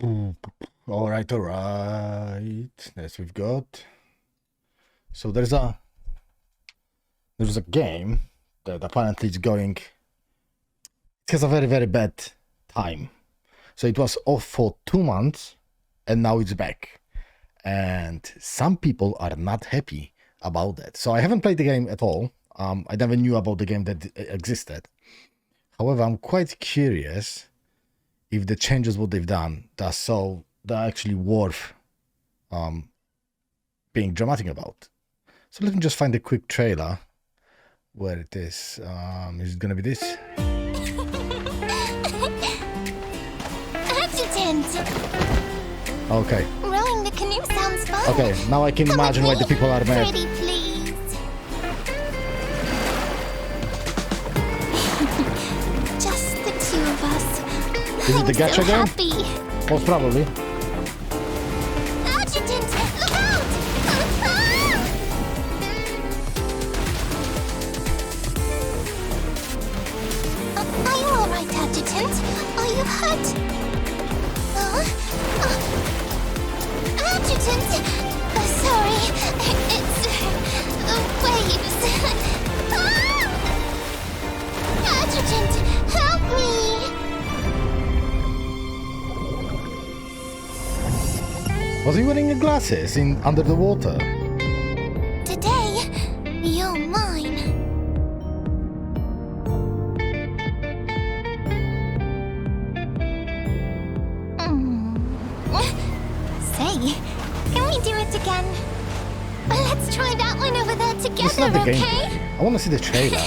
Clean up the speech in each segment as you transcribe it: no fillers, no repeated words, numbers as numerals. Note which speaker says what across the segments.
Speaker 1: Alright, alright. That's we've got. So there's a game that apparently is going. It has a very, very bad time. So it was off for 2 months and now it's back. And some people are not happy about that. So I haven't played the game at all. I never knew about the game that existed. However, I'm quite curious if the changes what they've done they're actually worth being dramatic about. So let me just find a quick trailer where it is. Is it gonna be this? Okay.
Speaker 2: Rowing the canoe sounds fun.
Speaker 1: Okay, now I can imagine why the people are mad.
Speaker 2: Pretty please. Just the two of us.
Speaker 1: Is it the gacha game?
Speaker 2: Happy.
Speaker 1: Most probably.
Speaker 2: Adjutant, look out! Are you all right, Adjutant? Are you hurt? Adjutant! Sorry, it's the waves. Adjutant, help me!
Speaker 1: Was he wearing your glasses under the water?
Speaker 2: Today, you're mine. Say, can we do it again? Let's try that one over there
Speaker 1: It's not
Speaker 2: together,
Speaker 1: the game.
Speaker 2: okay?
Speaker 1: I want to see the trailer.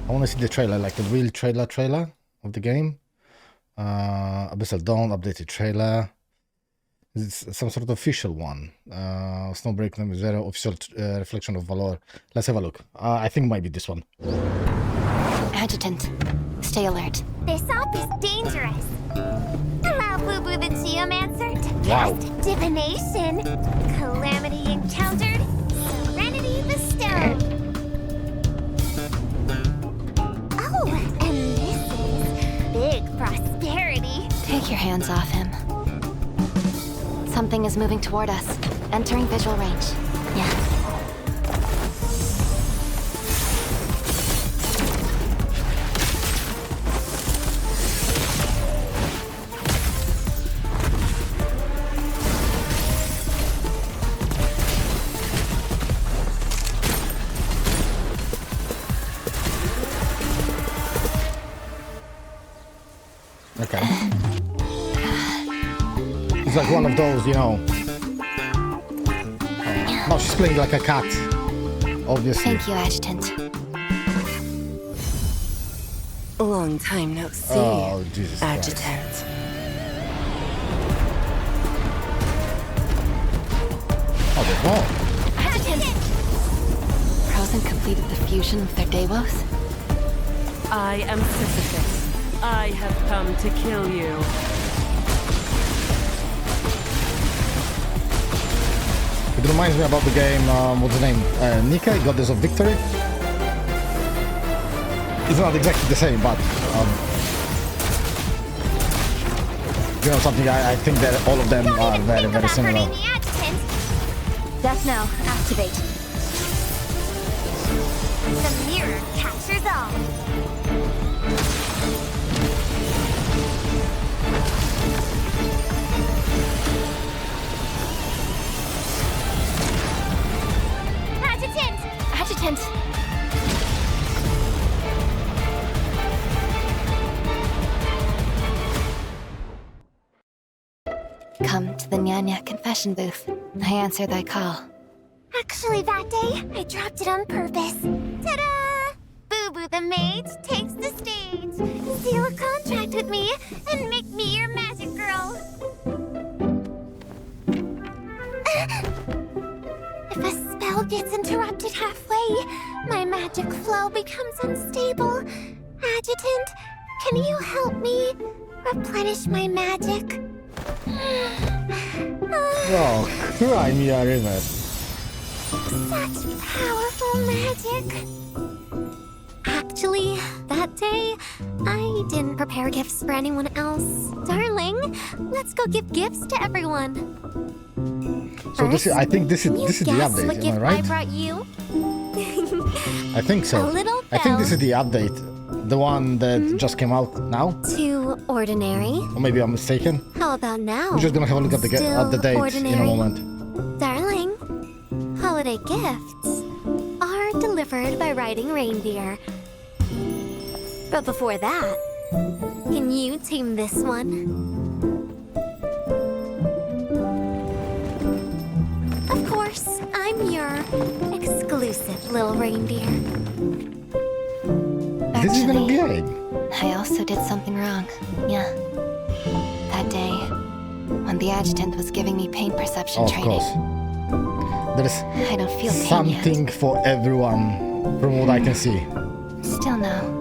Speaker 1: I want to see the trailer, like the real trailer of the game. Abyssal Dawn, updated trailer. It's some sort of official one. Snowbreak number 0, official reflection of Valor. Let's have a look. I think it might be this one.
Speaker 3: Adjutant, stay alert.
Speaker 2: This op is dangerous. Allow Boo Boo the Geomancer to
Speaker 1: Wow.
Speaker 2: cast divination. Calamity encountered. Serenity bestowed. Oh, and this is big prosperity.
Speaker 3: Take your hands off him. Something is moving toward us, entering visual range. Yeah.
Speaker 1: Okay. It's like one of those, you know. No, she's playing like a cat. Obviously.
Speaker 3: Thank you, Adjutant.
Speaker 4: Long time no see,
Speaker 1: Oh, Jesus Christ.
Speaker 4: Adjutant.
Speaker 1: Oh, there's more.
Speaker 3: Adjutant! Frozen completed the fusion of their Deimos?
Speaker 4: I am Sisyphus. I have come to kill you.
Speaker 1: It reminds me about the game, what's the name? Nika, Goddess of Victory. It's not exactly the same, but you know something, I think that all of them are very, very similar.
Speaker 2: The adjutant.
Speaker 3: Death now, activate.
Speaker 2: The mirror captures all. Adjutant!
Speaker 3: Adjutant! Come to the Nyanya confession booth. I answer thy call.
Speaker 2: Actually, that day, I dropped it on purpose. Ta-da! Boo Boo the mage takes the stage. Seal a contract with me and make me your magic girl. If a spell gets interrupted halfway, my magic flow becomes unstable. Adjutant, can you help me replenish my magic?
Speaker 1: Oh, cry me a river.
Speaker 2: Such powerful magic. Act Actually, that day, I didn't prepare gifts for anyone else. Darling, let's go give gifts to everyone.
Speaker 1: So this is, I think this is
Speaker 2: Can you
Speaker 1: the
Speaker 2: guess
Speaker 1: update,
Speaker 2: what
Speaker 1: am
Speaker 2: gift
Speaker 1: I right?
Speaker 2: I brought you?
Speaker 1: I think so.
Speaker 2: A little
Speaker 1: I think this
Speaker 2: bell.
Speaker 1: is the update. The one that just came out now.
Speaker 2: Too ordinary.
Speaker 1: Or maybe I'm mistaken.
Speaker 2: How about now?
Speaker 1: We're just gonna have a look at the
Speaker 2: Still
Speaker 1: date in
Speaker 2: ordinary.
Speaker 1: a moment.
Speaker 2: Darling, holiday gifts are delivered by riding reindeer. But before that, can you tame this one? Of course, I'm your exclusive little reindeer.
Speaker 1: This is gonna be
Speaker 3: Actually,
Speaker 1: it.
Speaker 3: I also did something wrong. Yeah. That day, when the adjutant was giving me pain perception
Speaker 1: Of
Speaker 3: training,
Speaker 1: course. There is
Speaker 3: I don't feel pain
Speaker 1: something for everyone, from what I can see.
Speaker 3: yet. Still no.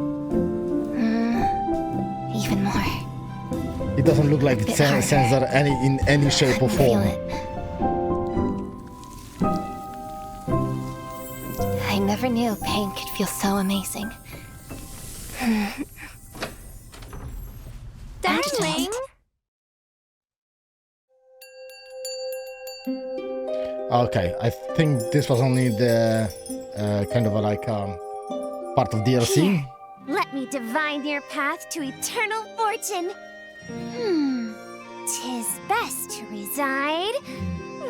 Speaker 3: Even more.
Speaker 1: It doesn't look like
Speaker 3: Bit
Speaker 1: it's
Speaker 3: harder.
Speaker 1: sensor in any shape or
Speaker 3: Feel
Speaker 1: form.
Speaker 3: it. I never knew pain could feel so amazing.
Speaker 2: Darling!
Speaker 1: Okay, I think this was only the kind of like part of DLC.
Speaker 2: Let me divine your path to eternal fortune. Tis best to reside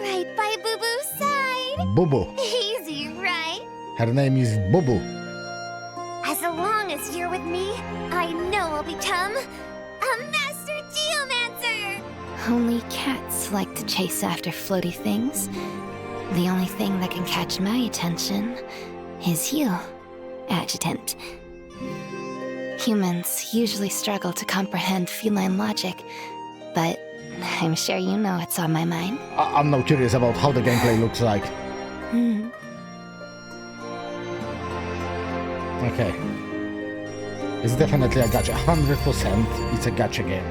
Speaker 2: right by Boo Boo's side.
Speaker 1: Bubu.
Speaker 2: Easy, right?
Speaker 1: Her name is Bubu.
Speaker 2: As long as you're with me, I know I'll become a master geomancer.
Speaker 3: Only cats like to chase after floaty things. The only thing that can catch my attention is you, Adjutant. Humans usually struggle to comprehend feline logic, but I'm sure you know it's on my mind.
Speaker 1: I'm now curious about how the gameplay looks like. Okay. It's definitely a gacha. 100% it's a gacha game.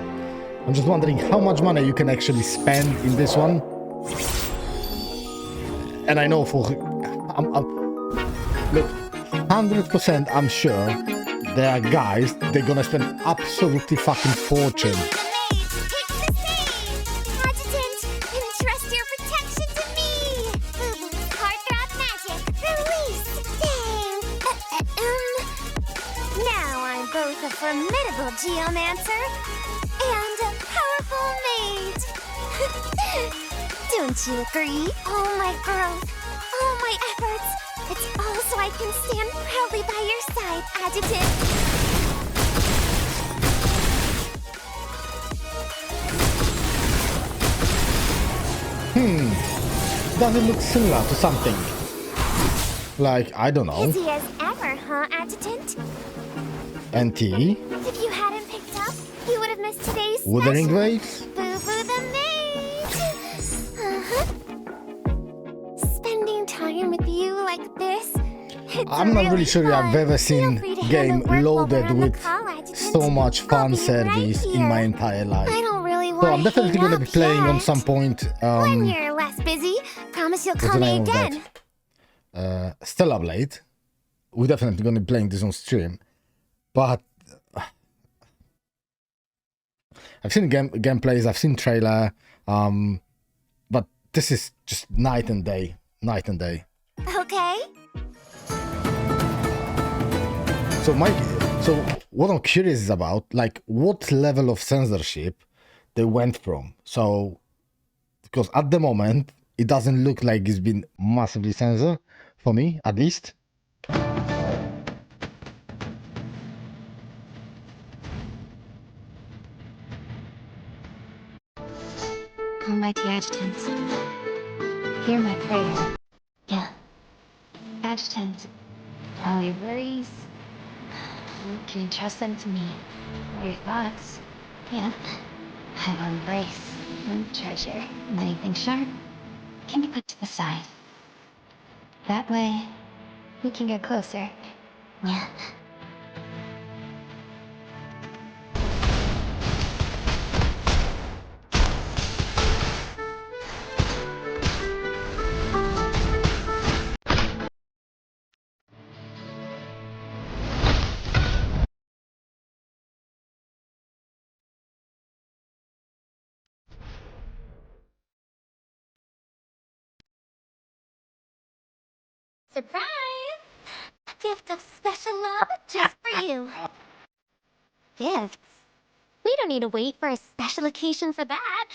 Speaker 1: I'm just wondering how much money you can actually spend in this one. And I know for... look, 100% I'm sure there are guys, they're gonna spend absolutely fucking fortune.
Speaker 2: Adjutant, entrust your protection to me. Boo Boo's heartthrob magic, release. Now I'm both a formidable geomancer and a powerful mage. Don't you agree? All my growth, all my efforts, it's all so I can stand proudly by your side, Adjutant.
Speaker 1: Does it look similar to something? Like, I don't know,
Speaker 2: Busy as ever, huh, Adjutant?
Speaker 1: NT?
Speaker 2: If you hadn't picked up, you would have missed today's
Speaker 1: Wuthering
Speaker 2: special.
Speaker 1: Waves?
Speaker 2: Boo Boo the Mage! Spending time with you like this, it's
Speaker 1: I'm not really sure I've
Speaker 2: fun.
Speaker 1: ever
Speaker 2: Feel
Speaker 1: seen
Speaker 2: free to hand
Speaker 1: game
Speaker 2: the work while
Speaker 1: loaded
Speaker 2: we're on the
Speaker 1: with
Speaker 2: call, Adjutant.
Speaker 1: so much
Speaker 2: I'll
Speaker 1: fan
Speaker 2: be
Speaker 1: service
Speaker 2: right
Speaker 1: in my
Speaker 2: here.
Speaker 1: entire life.
Speaker 2: I don't really want
Speaker 1: So I'm definitely gonna be playing on some point.
Speaker 2: When you're less busy, promise you'll
Speaker 1: What's
Speaker 2: call
Speaker 1: the
Speaker 2: me
Speaker 1: name of
Speaker 2: again.
Speaker 1: that? Stellar Blade. We're definitely gonna be playing this on stream, but I've seen gameplays, I've seen trailer, but this is just night and day, night and day.
Speaker 2: Okay?
Speaker 1: So what I'm curious is about, like, what level of censorship they went from. So, because at the moment, it doesn't look like it's been massively censored, for me, at least.
Speaker 3: Almighty Adjutant, hear my prayer. Yeah. Adjutant, all your worries, you can trust them to me. Your thoughts, yeah. I will embrace and treasure. Anything sharp can be put to the side. That way, we can get closer. Yeah.
Speaker 2: Surprise! A gift of special love just for you. Gifts? We don't need to wait for a special occasion for that.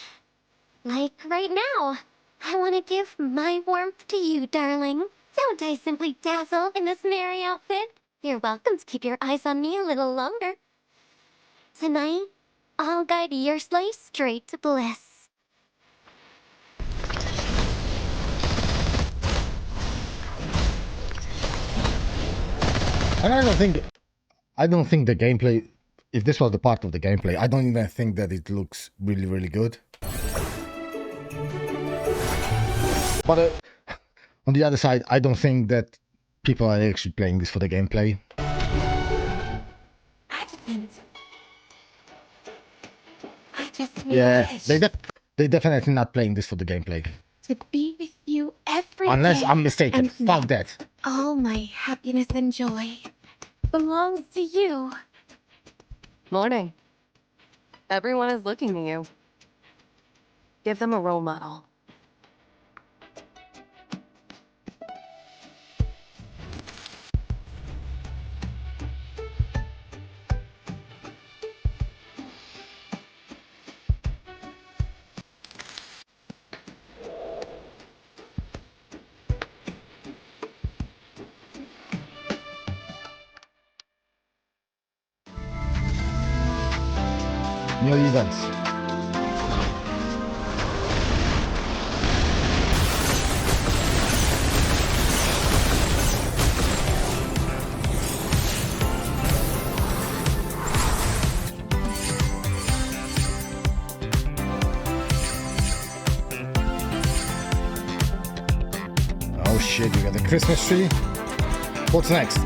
Speaker 2: Like right now. I want to give my warmth to you, darling. Don't I simply dazzle in this merry outfit? You're welcome to keep your eyes on me a little longer. Tonight, I'll guide your sleigh straight to bliss.
Speaker 1: And I don't think the gameplay, if this was the part of the gameplay, I don't even think that it looks really, really good. But on the other side, I don't think that people are actually playing this for the gameplay. Yeah, they definitely not playing this for the gameplay.
Speaker 2: To be with you every
Speaker 1: Unless
Speaker 2: day
Speaker 1: I'm mistaken.
Speaker 2: and
Speaker 1: Fuck that.
Speaker 2: all my happiness and joy belongs to you.
Speaker 4: Morning. Everyone is looking to you. Give them a role model.
Speaker 1: New events. Oh shit, you got the Christmas tree. What's next?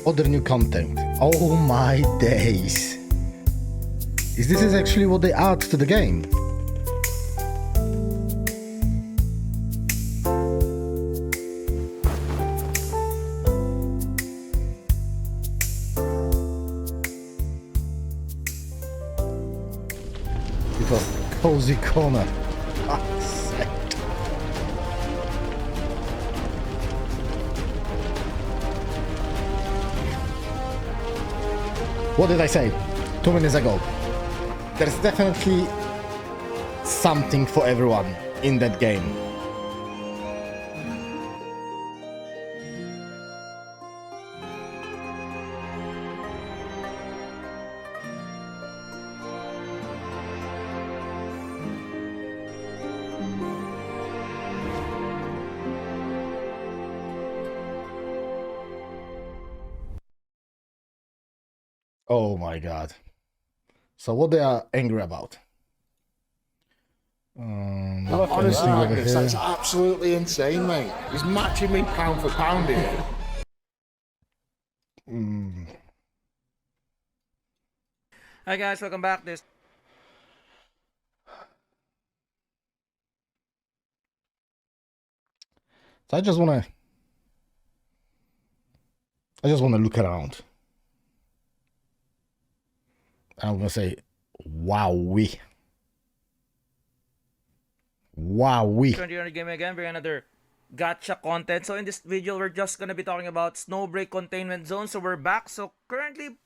Speaker 1: Other new content. Oh my days. Is this actually what they add to the game? It was cozy corner. Fuck's sake. What did I say 2 minutes ago? There's definitely something for everyone in that game. Oh my god. So what they are angry about?
Speaker 5: Honestly, Magnus, that's absolutely insane, mate. He's matching me pound for pound here.
Speaker 6: Hi guys, welcome back.
Speaker 1: So I just wanna look around. I'm gonna say, wowee. Wowee.
Speaker 6: 20 game again, bring another gacha content. So in this video, we're just gonna be talking about Snowbreak Containment Zone. So we're back. So currently,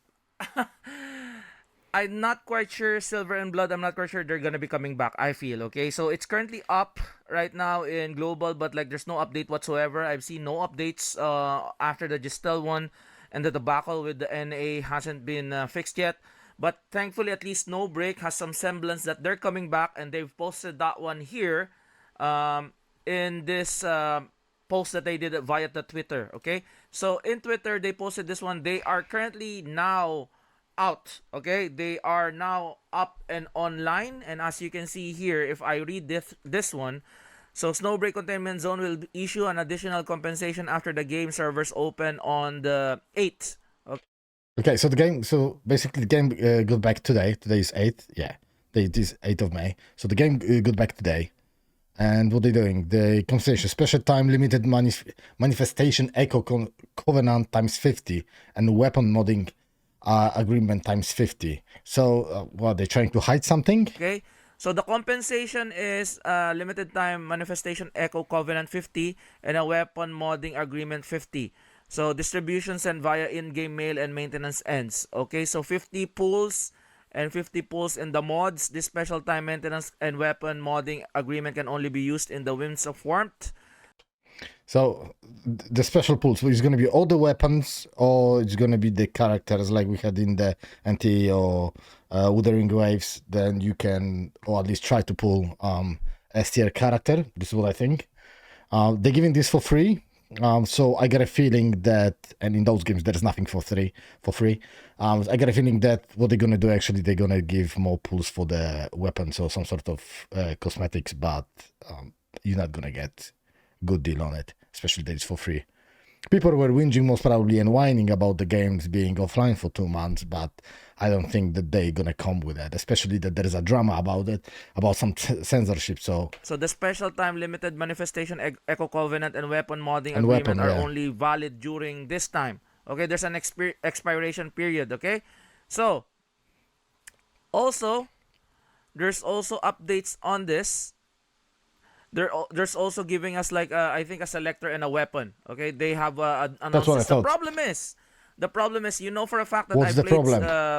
Speaker 6: I'm not quite sure Silver and Blood. I'm not quite sure they're gonna be coming back. I feel okay. So it's currently up right now in global, but like there's no update whatsoever. I've seen no updates after the Gistel one, and the debacle with the NA hasn't been fixed yet. But thankfully, at least Snowbreak has some semblance that they're coming back, and they've posted that one here in this post that they did via the Twitter. Okay, so in Twitter they posted this one. They are currently now out. Okay, they are now up and online, and as you can see here, if I read this one, so Snowbreak Containment Zone will issue an additional compensation after the game servers open on the 8th.
Speaker 1: Okay, so the game, so basically the game got back today. Today is 8th, yeah. It is 8th of May. So the game got back today. And what they're doing, the compensation, special time limited manifestation echo covenant times 50 and weapon modding agreement times 50. So what, they're trying to hide something?
Speaker 6: Okay, so the compensation is limited time manifestation echo covenant 50 and a weapon modding agreement 50. So distribution sent via in-game mail and maintenance ends. Okay, so 50 pulls and 50 pulls in the mods. This special time maintenance and weapon modding agreement can only be used in the Winds of Warmth.
Speaker 1: So the special pulls, so it's going to be all the weapons, or it's going to be the characters like we had in the NT or Wuthering Waves. Then you can, or at least try to pull S tier character. This is what I think. They're giving this for free. So I get a feeling that, and in those games there's nothing for free. I get a feeling that what they're gonna do, actually they're gonna give more pulls for the weapons or some sort of cosmetics, but you're not gonna get good deal on it, especially that it's for free. People were whinging most probably and whining about the games being offline for 2 months, but I don't think that they're gonna come with that, especially that there's a drama about it, about some censorship. So
Speaker 6: the special time limited manifestation echo covenant and weapon modding agreement are only valid during this time. Okay, there's an expiration period. Okay, so also there's also updates on this. There's also giving us like I think a selector and a weapon. Okay, they have announced this. The problem is, you know for a fact that I played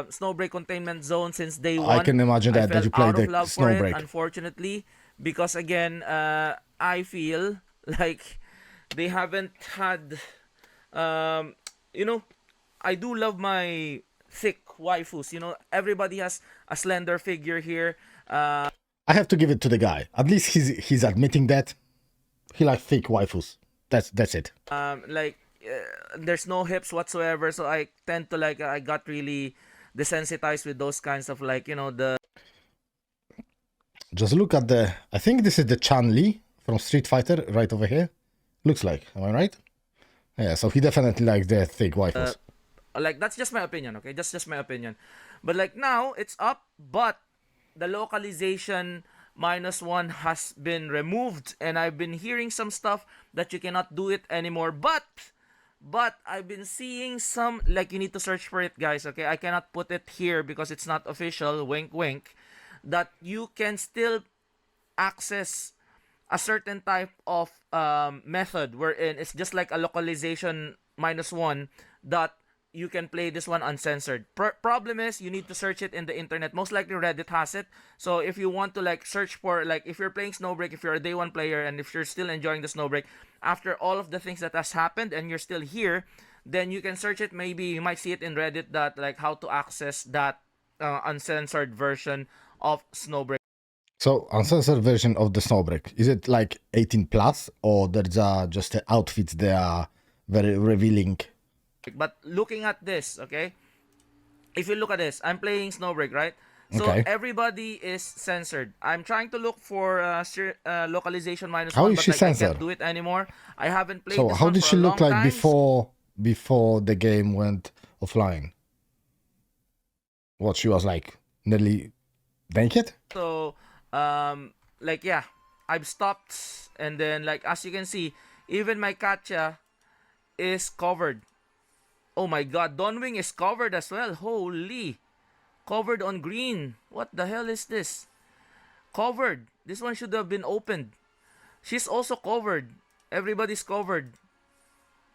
Speaker 6: Snowbreak Containment Zone since day one.
Speaker 1: I can imagine that you played the Snowbreak.
Speaker 6: Unfortunately, because again, I feel like they haven't had, you know, I do love my thick waifus. You know, everybody has a slender figure here.
Speaker 1: I have to give it to the guy. At least he's admitting that he likes thick waifus. That's it.
Speaker 6: There's no hips whatsoever, so I tend to like I got really desensitized with those kinds of like, you know, the.
Speaker 1: Just look at the. I think this is the Chun-Li from Street Fighter right over here. Looks like. Am I right? Yeah. So he definitely likes the thick waifus.
Speaker 6: Like that's just my opinion. Okay, just my opinion. But like now it's up, but the localization -1 has been removed, and I've been hearing some stuff that you cannot do it anymore. But I've been seeing some, like, you need to search for it, guys. Okay, I cannot put it here because it's not official. Wink, wink. That you can still access a certain type of method wherein it's just like a localization -1 that you can play this one uncensored. Problem is, you need to search it in the internet. Most likely Reddit has it. So if you want to like search for, like, if you're playing Snowbreak, if you're a day one player, and if you're still enjoying the Snowbreak after all of the things that has happened and you're still here, then you can search it. Maybe you might see it in Reddit, that like how to access that uncensored version of Snowbreak.
Speaker 1: So uncensored version of the Snowbreak, is it like 18 plus, or there's just the outfits that are very revealing?
Speaker 6: But looking at this, okay, if you look at this, I'm playing Snowbreak, right? So everybody is censored. I'm trying to look for localization -1.
Speaker 1: How is she censored?
Speaker 6: I can't do it anymore. I haven't played.
Speaker 1: So
Speaker 6: this
Speaker 1: how
Speaker 6: one
Speaker 1: did
Speaker 6: for
Speaker 1: she
Speaker 6: a
Speaker 1: look
Speaker 6: long
Speaker 1: like
Speaker 6: time.
Speaker 1: before the game went offline? What, she was like nearly naked?
Speaker 6: So like, yeah, I've stopped, and then like as you can see, even my gacha is covered. Oh my god, Dawnwing is covered as well. Holy. Covered on green. What the hell is this? Covered. This one should have been opened. She's also covered. Everybody's covered.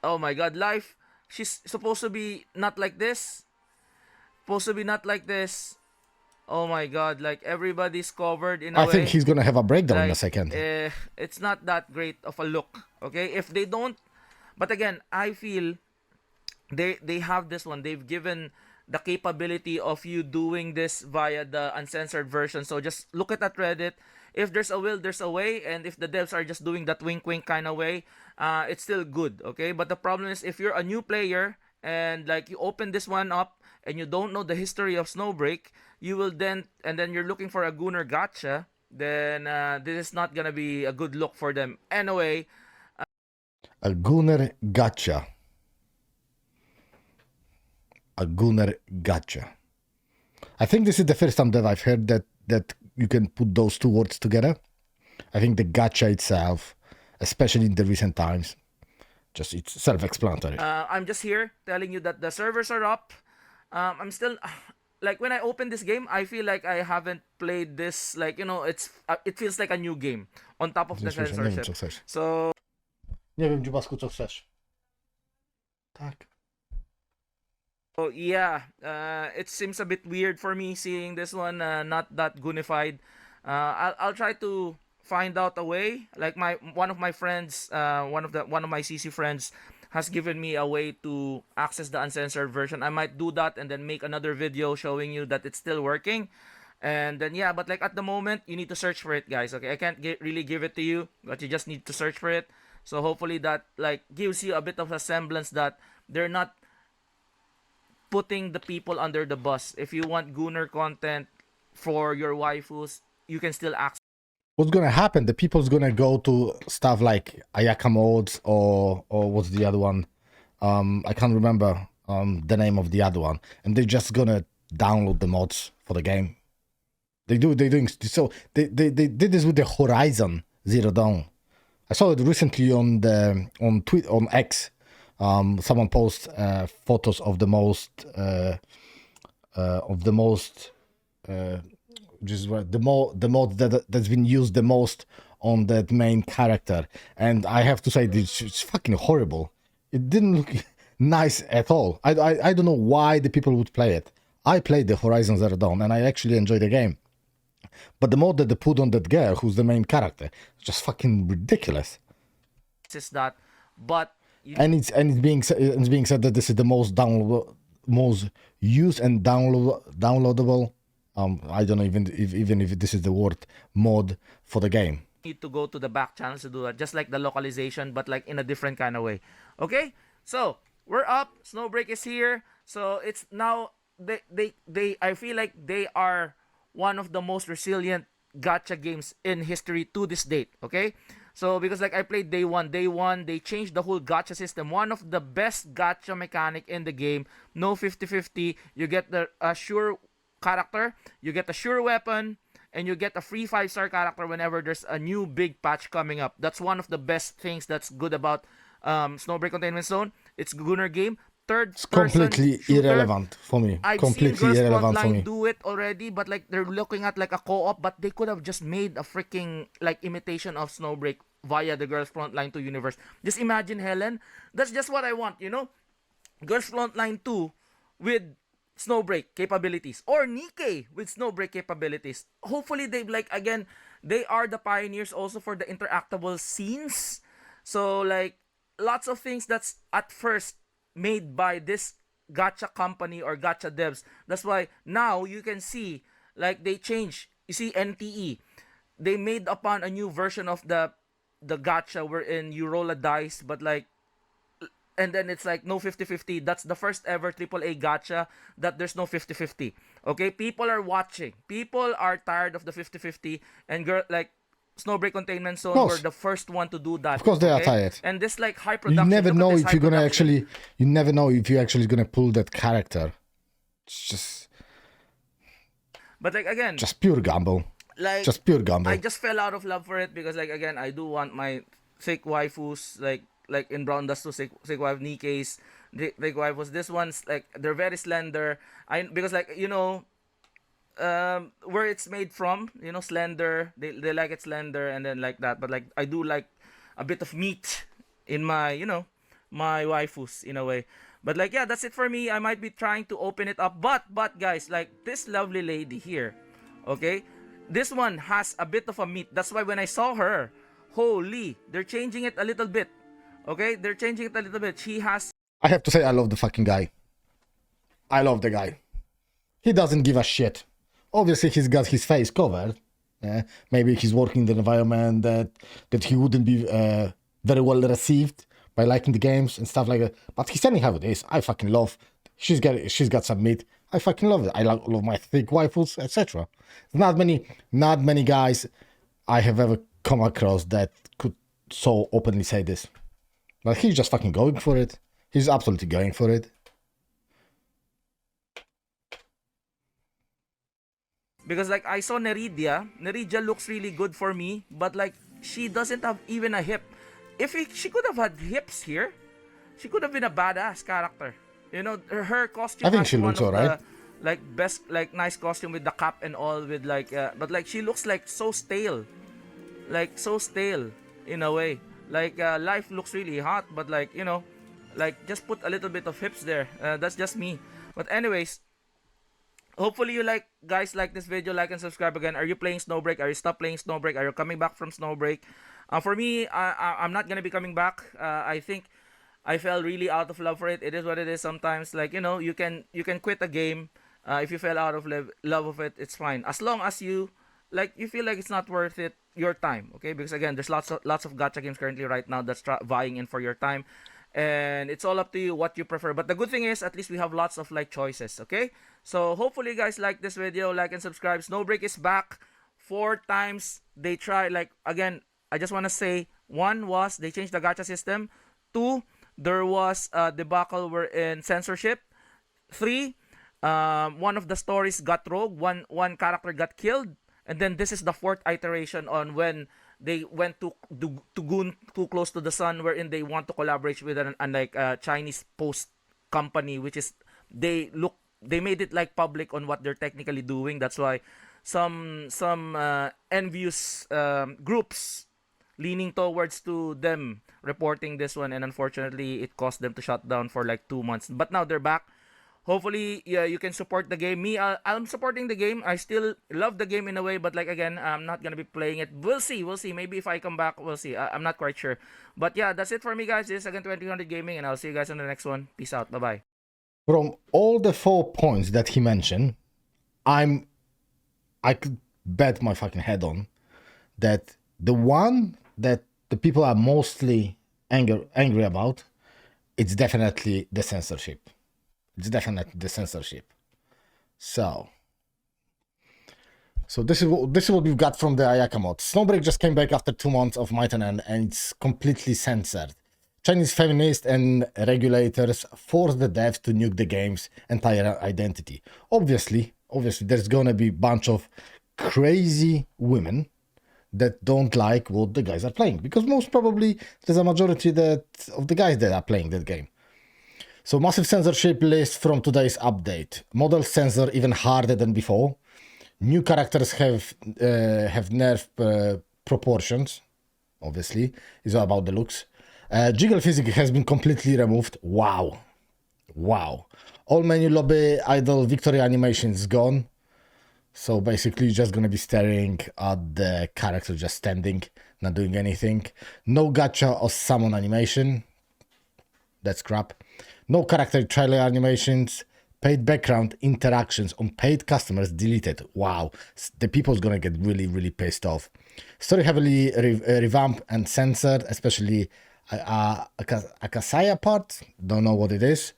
Speaker 6: Oh my god, life. She's supposed to be not like this. Supposed to be not like this. Oh my god, like everybody's covered in a
Speaker 1: I
Speaker 6: way.
Speaker 1: think he's gonna have a breakdown in a
Speaker 6: Like,
Speaker 1: second.
Speaker 6: it's not that great of a look. Okay, if they don't, but again, I feel they have this one. They've given the capability of you doing this via the uncensored version. So just look at that Reddit. If there's a will, there's a way, and if the devs are just doing that wink wink kind of way, it's still good. Okay, but the problem is if you're a new player and like you open this one up and you don't know the history of Snowbreak, you will then and then you're looking for a Gunner gacha, then this is not gonna be a good look for them. Anyway,
Speaker 1: A Gunner gacha. A Gunner gacha. I think this is the first time that I've heard that you can put those two words together. I think the gacha itself, especially in the recent times, just it's self-explanatory.
Speaker 6: I'm just here telling you that the servers are up. I'm still like when I open this game, I feel like I haven't played this. Like it feels like a new game on top of the
Speaker 1: Nie wiem,
Speaker 6: censorship.
Speaker 1: co chcesz.
Speaker 6: So
Speaker 1: Nie wiem, Dziubasku, co chcesz. Tak.
Speaker 6: yeah, it seems a bit weird for me seeing this one not that gunified. I'll try to find out a way. Like one of my friends, one of my CC friends has given me a way to access the uncensored version. I might do that and then make another video showing you that it's still working. And then yeah, but like at the moment you need to search for it, guys. Okay, I can't really give it to you, but you just need to search for it. So hopefully that like gives you a bit of a semblance that they're not putting the people under the bus. If you want Gunner content for your waifus, you can still access.
Speaker 1: What's gonna happen? The people's gonna go to stuff like Ayaka modes or what's the other one? I can't remember the name of the other one, and they're just gonna download the mods for the game. They're doing so. They did this with the Horizon Zero Dawn. I saw it recently on X. Someone posts photos of the most just the mod that's been used the most on that main character, and I have to say it's fucking horrible. It didn't look nice at all. I don't know why the people would play it. I played the Horizon Zero Dawn and I actually enjoyed the game, but the mod that they put on that girl who's the main character is just fucking ridiculous.
Speaker 6: That, but
Speaker 1: And it's being said that this is the most used and downloadable. I don't know even if this is the word mod for the game.
Speaker 6: need to go to the back channels to do that, just like the localization, but like in a different kind of way. Okay, so we're up. Snowbreak is here. So it's now they I feel like they are one of the most resilient gacha games in history to this date. Okay. So because like I played day one, they changed the whole gacha system. One of the best gacha mechanic in the game. No 50-50. You get the sure character, you get a sure weapon, and you get a free 5-star character whenever there's a new big patch coming up. That's one of the best things that's good about Snowbreak Containment Zone. It's Gunner game.
Speaker 1: It's completely irrelevant for me.
Speaker 6: I've
Speaker 1: completely
Speaker 6: seen Girls
Speaker 1: irrelevant for
Speaker 6: Frontline
Speaker 1: me.
Speaker 6: do it already, but like they're looking at like a co-op, but they could have just made a freaking like imitation of Snowbreak via the Girls Frontline 2 universe. Just imagine, Helen. That's just what I want, you know? Girls Frontline 2 with Snowbreak capabilities, or Nikkei with Snowbreak capabilities. Hopefully they like again, they are the pioneers also for the interactable scenes. So like lots of things that's at first made by this gacha company or gacha devs. That's why now you can see like they change. You see NTE, they made upon a new version of the gacha wherein you roll a dice, but like, and then it's like no 50-50. That's the first ever AAA gacha that there's no 50-50. Okay, people are watching. People are tired of the 50-50, and like Snowbreak Containment Zone were the first one to do that.
Speaker 1: Of course they are tired.
Speaker 6: And this like high
Speaker 1: You
Speaker 6: production.
Speaker 1: never
Speaker 6: look at
Speaker 1: know
Speaker 6: this
Speaker 1: if
Speaker 6: high
Speaker 1: you're gonna
Speaker 6: production.
Speaker 1: actually. You never know if you're actually gonna pull that character. It's
Speaker 6: But like again,
Speaker 1: just pure gamble.
Speaker 6: like
Speaker 1: Just pure gamble.
Speaker 6: I just fell out of love for it because like again I do want my thick waifus like in Brown Dust to thick wife Nikkeis, thick waifus. This one's like they're very slender. Because like you know where it's made from, you know, slender. They like it slender and then like that. But like I do like a bit of meat in my, my waifus in a way. But like, yeah, that's it for me. I might be trying to open it up, but guys, like this lovely lady here, okay, this one has a bit of a meat. That's why when I saw her, holy, they're changing it a little bit. Okay, they're changing it a little bit. She has.
Speaker 1: I have to say, I love the fucking guy. I love the guy. He doesn't give a shit. Obviously, he's got his face covered. Maybe he's working in the environment that he wouldn't be very well received by liking the games and stuff like that. But he's telling how it is. I fucking love. She's got some meat. I fucking love it. I love my thick waifus, etc. Not many guys I have ever come across that could so openly say this. But he's just fucking going for it. He's absolutely going for it.
Speaker 6: Because like I saw Neridia looks really good for me, but like she doesn't have even a hip. She could have had hips here, she could have been a badass character. You know, her costume.
Speaker 1: I think she looks alright.
Speaker 6: Like best, like nice costume with the cap and all, with like, but like she looks like so stale in a way. Like life looks really hot, but like like just put a little bit of hips there. That's just me. But anyways. Hopefully you guys like this video, like and subscribe again. Are you playing Snowbreak? Are you stopped playing Snowbreak? Are you coming back from Snowbreak? For me, I'm not gonna be coming back. I think I fell really out of love for it. It is what it is sometimes. Like, you can quit a game if you fell out of love of it. It's fine, as long as you feel like it's not worth it, your time. Okay, because again, there's lots of gacha games currently right now that's vying in for your time. And it's all up to you what you prefer. But the good thing is, at least we have lots of choices. Okay, so hopefully you guys like this video, like and subscribe. Snowbreak is back 4 times. They try, again, I just want to say, 1 was they changed the gacha system. 2, there was a debacle in censorship. 3, one of the stories got rogue. One character got killed. And then this is the 4th iteration on when they went too close to the sun, wherein they want to collaborate with a Chinese post company, which is they made it public on what they're technically doing. That's why some envious groups leaning towards to them reporting this one, and unfortunately it caused them to shut down for 2 months. But now they're back. Hopefully, yeah, you can support the game. Me, I'm supporting the game. I still love the game in a way, but again, I'm not gonna be playing it. We'll see. Maybe if I come back, we'll see. I'm not quite sure. But yeah, that's it for me, guys. This is again 2000 Gaming, and I'll see you guys on the next one. Peace out. Bye bye.
Speaker 1: From all the 4 points that he mentioned, I could bet my fucking head on that the one that the people are mostly angry about, it's definitely the censorship. It's definitely the censorship. So this is what we've got from the Ayaka mod. Snowbreak just came back after 2 months of maintenance, and it's completely censored. Chinese feminists and regulators force the devs to nuke the game's entire identity. Obviously, there's gonna be a bunch of crazy women that don't like what the guys are playing, because most probably there's a majority of the guys that are playing that game. So massive censorship list from today's update. Models censor even harder than before. New characters have nerfed proportions. Obviously, it's all about the looks. Jiggle physics has been completely removed. Wow. All menu, lobby, idle, victory animations gone. So basically, you're just gonna be staring at the character just standing, not doing anything. No gacha or summon animation. That's crap. No character trailer animations. Paid background interactions on paid customers deleted. Wow. The people's gonna get really, really pissed off. Story heavily revamped and censored, especially Akasaya part. Don't know what it is.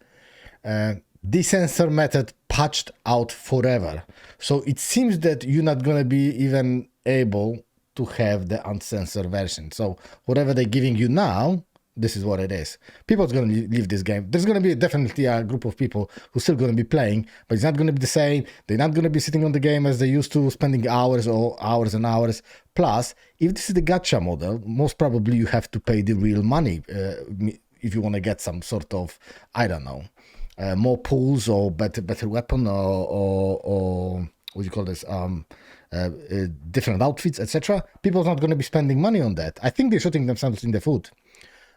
Speaker 1: Decensor method patched out forever. So it seems that you're not gonna be even able to have the uncensored version. So whatever they're giving you now, this is what it is. People's gonna leave this game. There's gonna be definitely a group of people who's still gonna be playing, but it's not gonna be the same. They're not gonna be sitting on the game as they used to, spending hours and hours. Plus, if this is the gacha model, most probably you have to pay the real money if you want to get some sort of, I don't know, more pulls or better weapon or what do you call this? different outfits, etc. People's not going to be spending money on that. I think they're shooting themselves in the foot.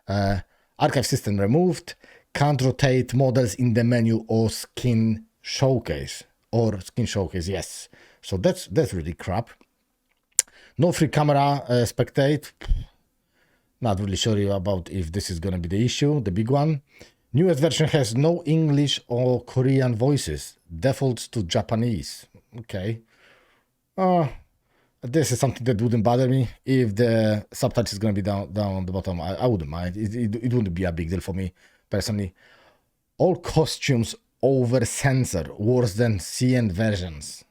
Speaker 1: Archive system removed. Can't rotate models in the menu or skin showcase. Yes. So that's really crap. No free camera spectate. Not really sure about if this is going to be the issue, the big one. Newest version has no English or Korean voices. Defaults to Japanese. Okay. This is something that wouldn't bother me. If the subtitles is going to be down on the bottom, I wouldn't mind. It wouldn't be a big deal for me, personally. All costumes over censor, worse than CN versions.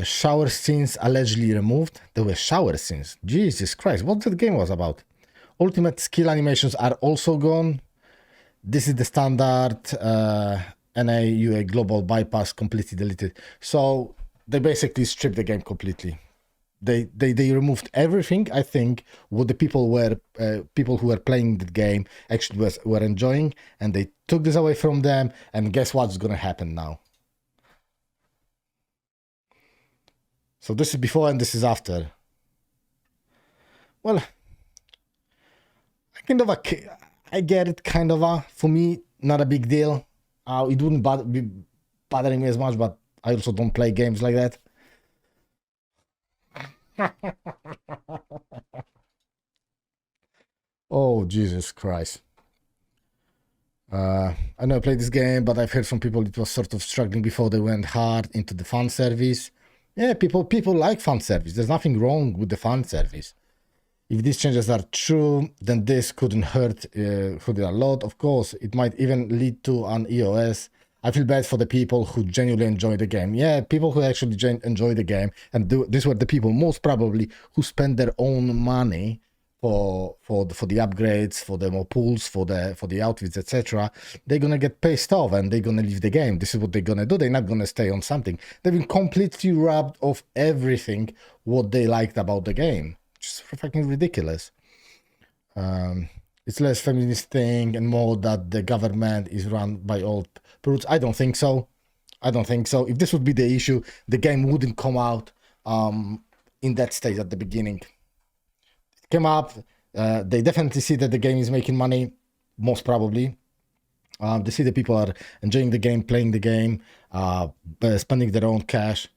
Speaker 1: Shower scenes allegedly removed. There were shower scenes. Jesus Christ, what that game was about. Ultimate skill animations are also gone. This is the standard NA UA global bypass completely deleted. So they basically stripped the game completely. They removed everything. I think what the people who were playing the game actually were enjoying, and they took this away from them. And guess what's gonna happen now? So this is before and this is after. Well, I get it, kind of. For me, not a big deal. It wouldn't be bothering me as much, but I also don't play games like that. Oh, Jesus Christ. I know I played this game, but I've heard from people it was sort of struggling before they went hard into the fan service. Yeah, people like fan service. There's nothing wrong with the fan service. If these changes are true, then this couldn't hurt it a lot. Of course, it might even lead to an EOS. I feel bad for the people who genuinely enjoy the game. Yeah, people who actually enjoy the game, and these were the people most probably who spend their own money for the upgrades, for the more pools, for the outfits, etc. They're gonna get pissed off and they're gonna leave the game. This is what they're gonna do. They're not gonna stay on something. They've been completely robbed of everything what they liked about the game. Just fucking ridiculous. It's less feminist thing and more that the government is run by old brutes. I don't think so. If this would be the issue, the game wouldn't come out in that stage at the beginning. It came up. They definitely see that the game is making money, most probably. They see that people are enjoying the game, playing the game, spending their own cash.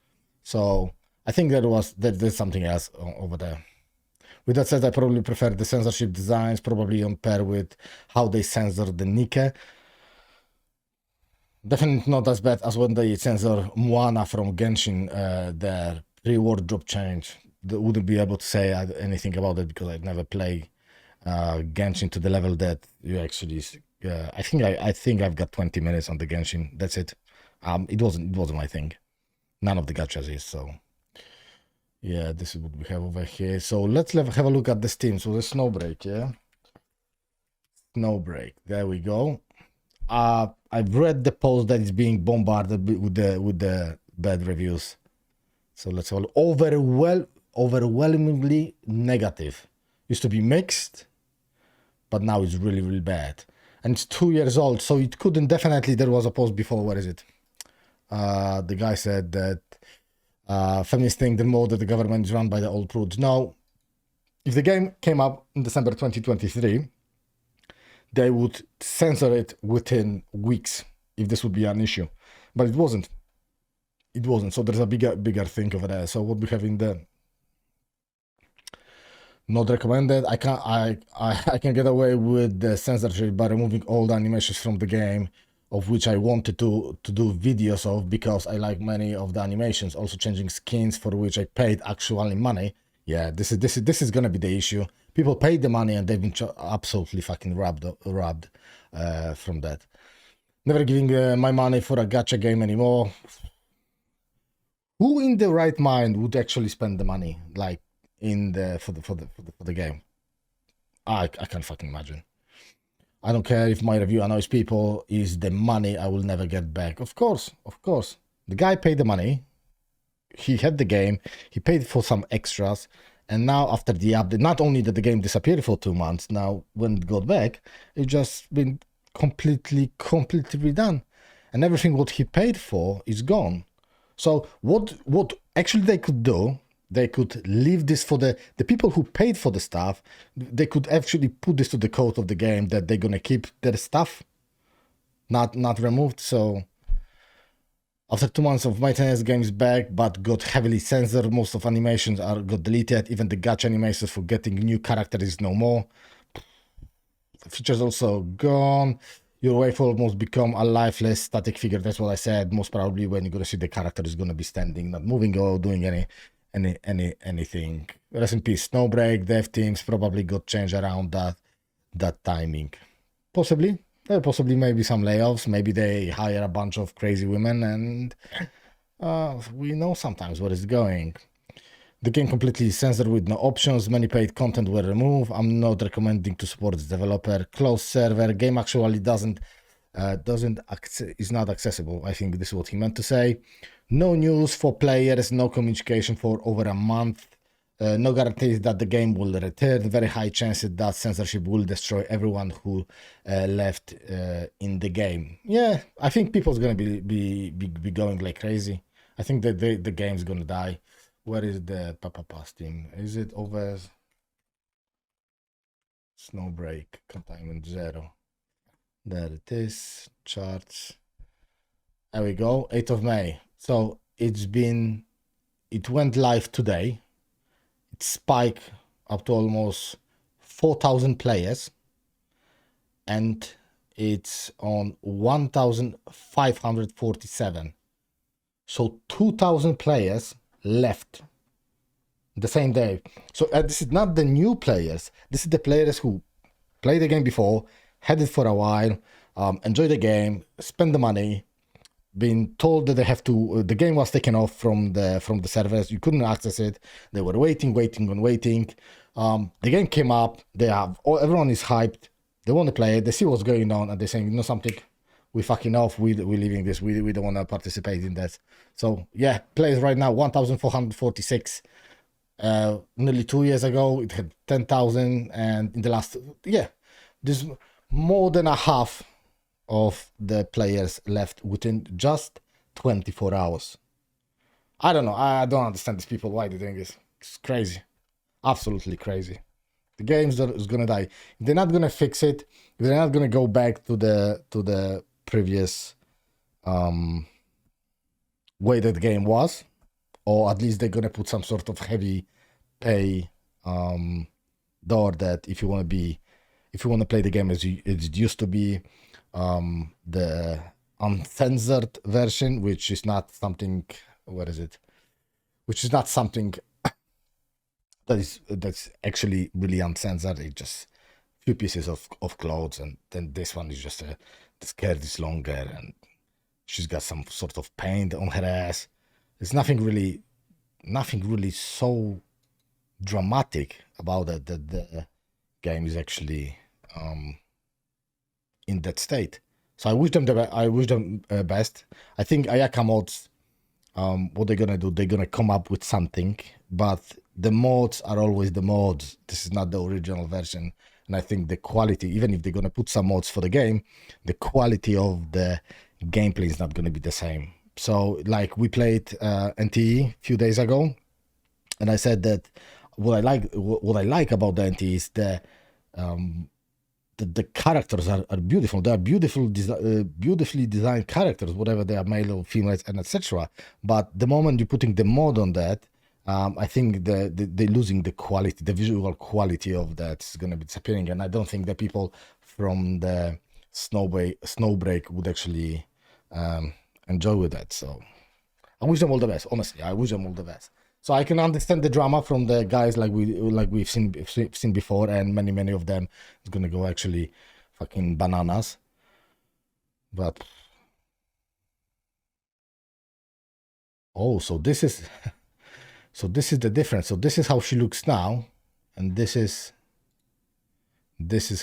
Speaker 1: So I think there's something else over there. With that said, I probably prefer the censorship designs, probably on par with how they censor the Nike. Definitely not as bad as when they censor Moana from Genshin, their pre-wardrobe change. They wouldn't be able to say anything about it because I'd never play Genshin to the level that you actually. I think I've got 20 minutes on the Genshin. That's it. It wasn't my thing. None of the gachas is so. Yeah, this is what we have over here. So let's have a look at the Steam. So the Snowbreak, yeah. Snowbreak. There we go. I've read the post that is being bombarded with the bad reviews. So let's have a look. Overwhelmingly negative. Used to be mixed, but now it's really, really bad. And it's 2 years old, so it couldn't definitely. There was a post before. Where is it? The guy said that feminists think the more that the government is run by the old prudes. Now, if the game came up in December 2023, they would censor it within weeks if this would be an issue. But it wasn't. So there's a bigger thing over there. So what we have in there? Not recommended. I can get away with the censorship by removing all the animations from the game, of which I wanted to do videos of because I like many of the animations. Also changing skins for which I paid actually money. Yeah, this is gonna be the issue. People paid the money and they've been absolutely fucking robbed from that. Never giving my money for a gacha game anymore. Who in the right mind would actually spend the money like for the game? I can't fucking imagine. I don't care if my review annoys people. Is the money I will never get back? Of course. The guy paid the money. He had the game. He paid for some extras. And now after the update, not only did the game disappear for 2 months, now when it got back, it just been completely redone. And everything what he paid for is gone. So what actually they could do, they could leave this for the people who paid for the stuff. They could actually put this to the code of the game that they're gonna keep their stuff not removed. So after 2 months of maintenance, game is back, but got heavily censored. Most of animations got deleted. Even the gacha animations for getting new character is no more. The features also gone. Your wife will almost become a lifeless static figure. That's what I said. Most probably when you're gonna see the character is gonna be standing, not moving or doing anything. Rest in peace. Snowbreak, dev teams probably got changed around that timing. Possibly. Possibly maybe some layoffs. Maybe they hire a bunch of crazy women, and we know sometimes where it's going. The game completely censored with no options. Many paid content were removed. I'm not recommending to support this developer. Closed server. Game actually is not accessible. I think this is what he meant to say. No news for players. No communication for over a month. No guarantees that the game will return. Very high chances that censorship will destroy everyone who left in the game. Yeah, I think people's gonna be going like crazy. I think that the game's gonna die. Where is the Pass team? Is it over? Snowbreak, Containment Zone. There it is. Charts. There we go. 8th of May. So it went live today. It spiked up to almost 4,000 players, and it's on 1,547. So 2,000 players left the same day. So this is not the new players. This is the players who played the game before, had it for a while, enjoyed the game, spent the money, been told that they have to. The game was taken off from the servers. You couldn't access it. They were waiting. The game came up. Everyone is hyped. They want to play it. They see what's going on, and they're saying, you know something, we fucking off. We're leaving this. We don't want to participate in that. So yeah, players right now 1,446. Nearly 2 years ago it had 10,000, and in the last there's more than a half of the players left within just 24 hours. I don't know. I don't understand these people. Why they're doing this. It's crazy. Absolutely crazy. The game is gonna die. If they're not gonna fix it, if they're not gonna go back to the previous way that the game was, or at least they're gonna put some sort of heavy pay door that if you want to play the game as it used to be, the uncensored version, which is not something. Which is not something that's actually really uncensored. It's just a few pieces of clothes, and then this one is just the skirt is longer, and she's got some sort of paint on her ass. There's nothing really so dramatic about it that the game is actually in that state. So I wish them best. I think Ayaka mods, what they're gonna do, they're gonna come up with something, but the mods are always the mods. This is not the original version, and I think the quality, even if they're gonna put some mods for the game, the quality of the gameplay is not gonna be the same. So like we played NTE a few days ago, and I said that what I like about the NTE is the characters are beautiful. They are beautifully designed characters, whatever they are, male or females, and etc. But the moment you're putting the mod on that, I think they're losing the quality, the visual quality of that is going to be disappearing. And I don't think the people from the Snowbreak would actually enjoy with that. So I wish them all the best. Honestly, I wish them all the best. So I can understand the drama from the guys like we've seen before, and many of them is gonna go actually fucking bananas. But so this is the difference. So this is how she looks now, and this is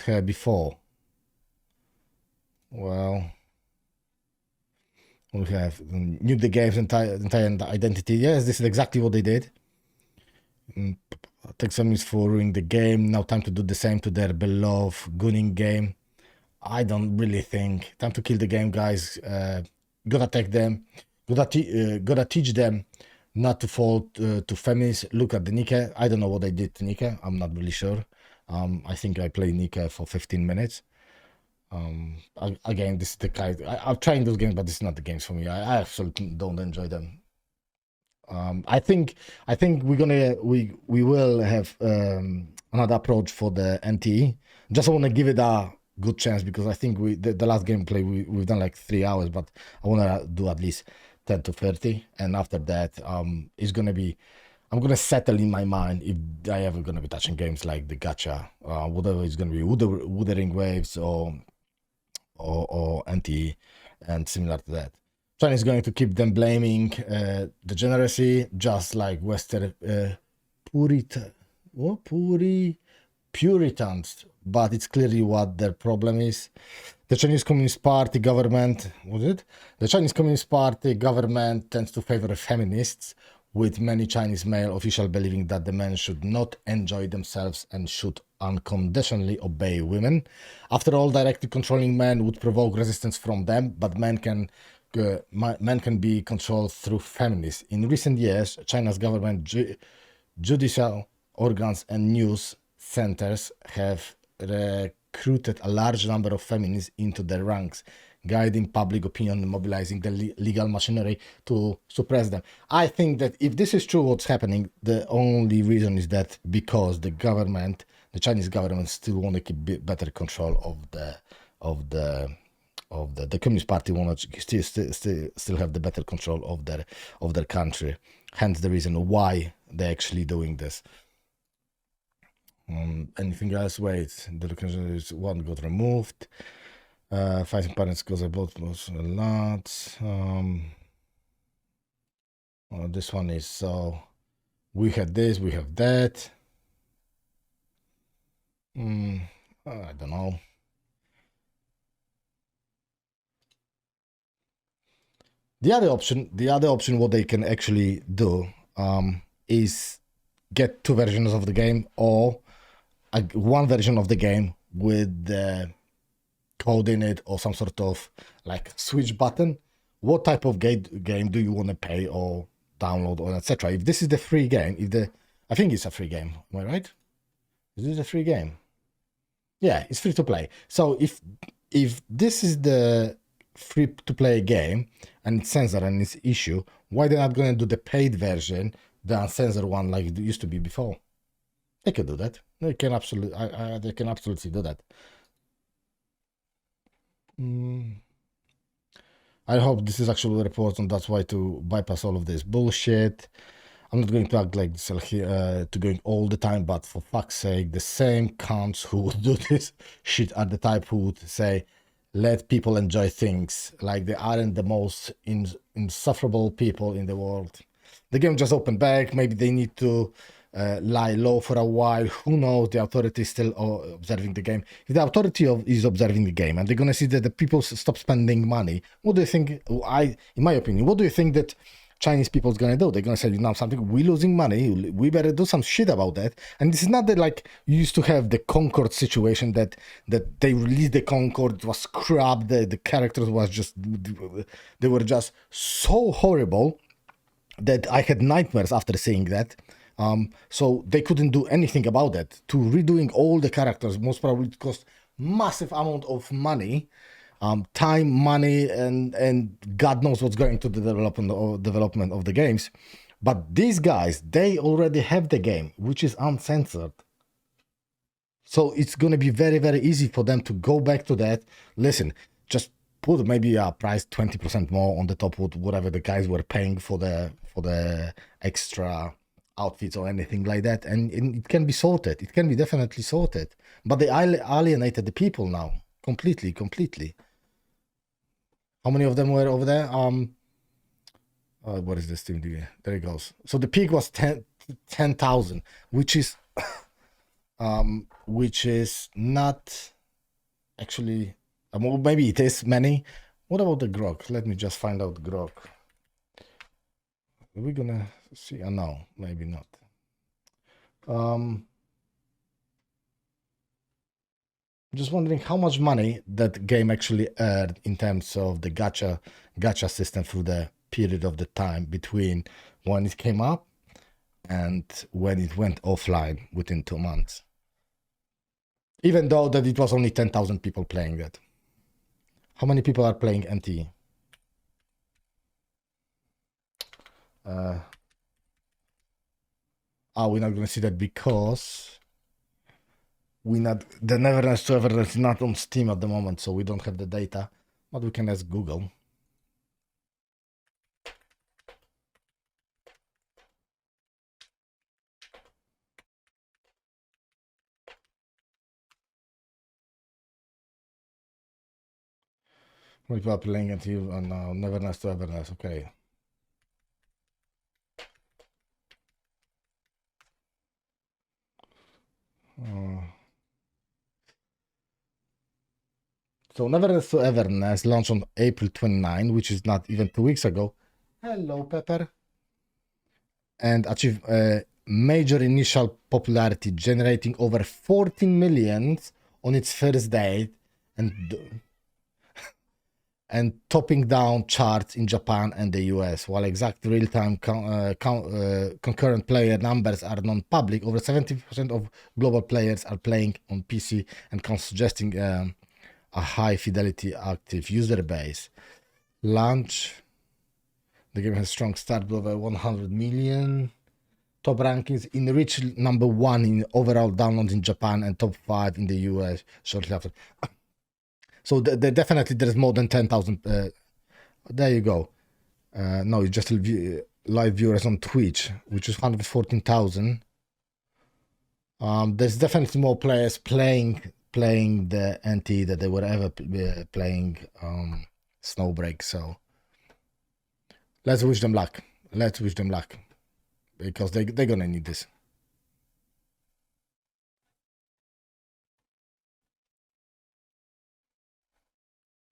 Speaker 1: her before. Well, we have nuke the game's entire identity. Yes, this is exactly what they did. Take some minutes for ruining the game. Now time to do the same to their beloved gunning game. I don't really think. Time to kill the game, guys. Gotta take them. Gotta teach them not to fall to feminists. Look at the Nikke. I don't know what I did to Nikke. I'm not really sure. I think I played Nikke for 15 minutes. Again, this is the kind. I'm trying those games, but this is not the games for me. I absolutely don't enjoy them. I think we will have another approach for the NTE. Just want to give it a good chance because I think the last gameplay we've done like 3 hours, but I want to do at least 10 to 30, and after that it's gonna be, I'm gonna settle in my mind if I ever gonna be touching games like the gacha, whatever it's gonna be, Wuthering Waves or NTE and similar to that. China is going to keep them blaming degeneracy, just like Western Puritans, but it's clearly what their problem is. The Chinese Communist Party government, The Chinese Communist Party government tends to favor feminists, with many Chinese male officials believing that the men should not enjoy themselves and should unconditionally obey women. After all, directly controlling men would provoke resistance from them, but men can be controlled through feminists. In recent years, China's government, judicial organs and news centers have recruited a large number of feminists into their ranks, guiding public opinion and mobilizing the legal machinery to suppress them. I think that if this is true what's happening, the only reason is that because the government, the Chinese government, still want to keep better control of the Communist Party want to still have the better control of their country. Hence the reason why they're actually doing this. Anything else? Wait, the location is one got removed. Fighting parents goes about a lot. This one is so we had this, we have that. I don't know. The other option, what they can actually do is get 2 versions of the game or one version of the game with the code in it or some sort of like switch button. What type of game do you want to pay or download or etc.? If this is the free game, I think it's a free game, am I right? Is this a free game? Yeah, it's free to play. So if this is the free to play game and it's censored and it's issue, why they're not going to do the paid version, the uncensored one like it used to be before? They could do that. They can absolutely do that. I hope this is actually a report, and that's why to bypass all of this bullshit. I'm not going to act like this to going all the time, but for fuck's sake, the same cunts who would do this shit are the type who would say, let people enjoy things, like they aren't the most insufferable people in the world. The game just opened back, maybe they need to lie low for a while. Who knows? The authority is still observing the game. If the authority is observing the game and they're going to see that the people stop spending money, what do you think? In my opinion, what do you think that Chinese people is going to do? They're going to say, you know something, we're losing money, we better do some shit about that. And this is not that like you used to have the Concord situation that they released the Concord, it was crap, the characters was just, they were just so horrible that I had nightmares after seeing that. So they couldn't do anything about that. To redoing all the characters most probably it cost massive amount of money, time, money, and God knows what's going to the development of the games. But these guys, they already have the game, which is uncensored. So it's going to be very, very easy for them to go back to that. Listen, just put maybe a price 20% more on the top of whatever the guys were paying for the extra outfits or anything like that, and it can be sorted. It can be definitely sorted. But they alienated the people now completely. How many of them were over there? What is this thing? There it goes. So the peak was 10,000, which is not actually. Maybe it is many. What about the grog? Let me just find out grog. Are we gonna see? No, maybe not. Just wondering how much money that game actually earned in terms of the gacha system through the period of the time between when it came up and when it went offline within 2 months. Even though that it was only 10,000 people playing it. How many people are playing NT? We're not gonna see that because the Neverness to Everness is not on Steam at the moment, so we don't have the data, but we can ask Google. People are playing NT on Neverness to Everness, okay. So Neverness to Everness launched on April 29, which is not even 2 weeks ago. Hello, Pepper. And achieved major initial popularity, generating over 14 million on its first day and topping down charts in Japan and the US. While exact real-time concurrent player numbers are non-public, over 70% of global players are playing on PC and suggesting a high-fidelity active user base. Launch. The game has a strong start with over 100 million. Top rankings in reached number 1 in overall downloads in Japan and top 5 in the US shortly after. So definitely there's more than 10,000. There you go. No, it's just live viewers on Twitch, which is 114,000. There's definitely more players playing the NT that they were ever playing Snowbreak. So let's wish them luck. Let's wish them luck because they're gonna need this.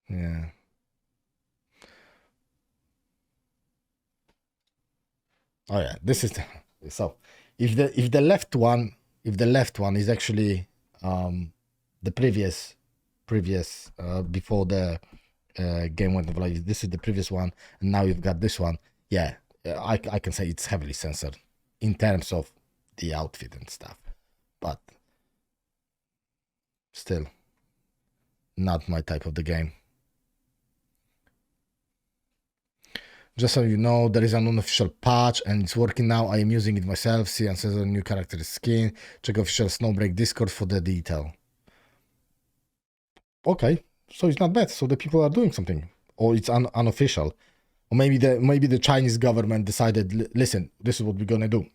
Speaker 1: Yeah. Oh yeah, this is so. If the left one is actually the previous before the game went live, this is the previous one, and now you've got this one. Yeah, I can say it's heavily censored in terms of the outfit and stuff, but still not my type of the game. Just so you know, there is an unofficial patch and it's working now. I am using it myself. See and says a new character skin. Check official Snowbreak Discord for the detail. Okay, so it's not bad. So the people are doing something, or it's unofficial, or maybe the Chinese government decided, listen, this is what we're gonna do.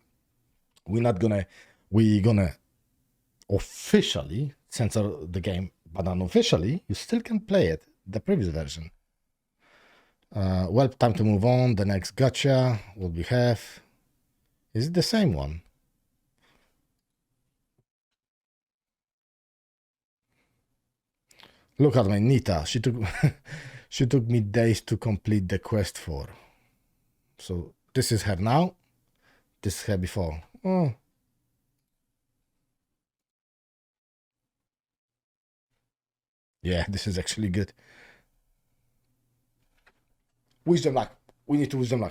Speaker 1: We're gonna officially censor the game, but unofficially you still can play it, the previous version. Well, time to move on. The next gacha, what we have. Is it the same one? Look at my Nita. She took me days to complete the quest for. So this is her now. This is her before. Oh. Yeah, this is actually good. Wish them luck. We need to wish them luck.